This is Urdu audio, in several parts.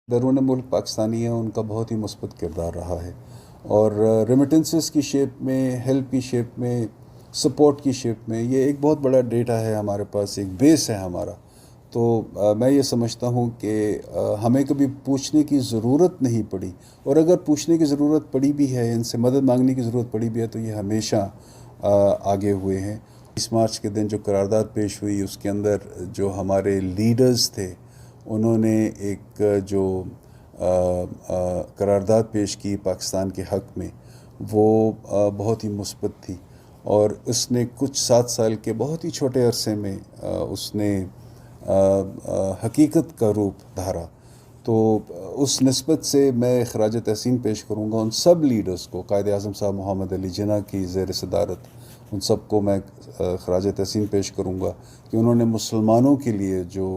بیرون ملک پاکستانی ہیں ان کا بہت ہی مثبت کردار رہا ہے، اور ریمیٹنسز کی شیپ میں، ہیلپ کی شیپ میں، سپورٹ کی شیپ میں یہ ایک بہت بڑا ڈیٹا ہے ہمارے پاس، ایک بیس ہے ہمارا. تو میں یہ سمجھتا ہوں کہ ہمیں کبھی پوچھنے کی ضرورت نہیں پڑی، اور اگر پوچھنے کی ضرورت پڑی بھی ہے، ان سے مدد مانگنے کی ضرورت پڑی بھی ہے، تو یہ ہمیشہ آگے ہوئے ہیں. 20 مارچ کے دن جو قرارداد پیش ہوئی اس کے اندر جو ہمارے لیڈرز تھے انہوں نے ایک جو قرارداد پیش کی پاکستان کے حق میں، وہ بہت ہی مثبت تھی، اور اس نے کچھ 7 سال کے بہت ہی چھوٹے عرصے میں اس نے حقیقت کا روپ دھارا. تو اس نسبت سے میں خراج تحسین پیش کروں گا ان سب لیڈرز کو، قائد اعظم صاحب محمد علی جناح کی زیر صدارت، ان سب کو میں خراج تحسین پیش کروں گا کہ انہوں نے مسلمانوں کے لیے جو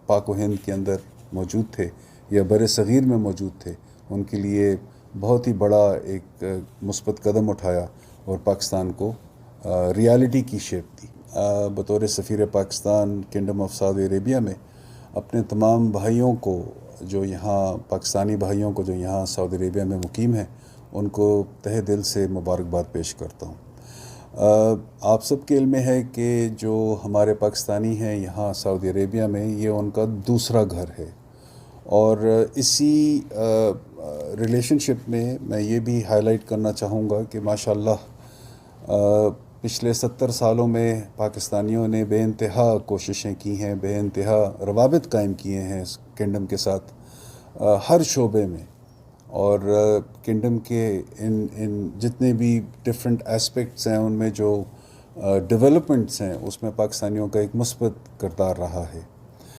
پاک و ہند کے اندر موجود تھے یا بر صغیر میں موجود تھے، ان کے لیے بہت ہی بڑا ایک مثبت قدم اٹھایا اور پاکستان کو ریالٹی کی شیپ دی. بطور سفیر Pakistan kingdom of Saudi Arabia میں اپنے تمام بھائیوں کو جو یہاں، پاکستانی بھائیوں کو جو یہاں سعودی عربیہ میں مقیم ہیں، ان کو تہہ دل سے مبارکباد پیش کرتا ہوں. آپ سب کے علم میں ہے کہ جو ہمارے پاکستانی ہیں یہاں سعودی عربیہ میں، یہ ان کا دوسرا گھر ہے، اور اسی ریلیشن شپ میں یہ بھی ہائی لائٹ کرنا چاہوں گا کہ ماشاءاللہ پچھلے 70 سالوں میں پاکستانیوں نے بے انتہا کوششیں کی ہیں، بے انتہا روابط قائم کیے ہیں اس کنگڈم کے ساتھ ہر شعبے میں، اور کنگڈم کے ان جتنے بھی ڈفرینٹ اسپیکٹس ہیں ان میں جو ڈیولپمنٹس ہیں اس میں پاکستانیوں کا ایک مثبت کردار رہا ہے.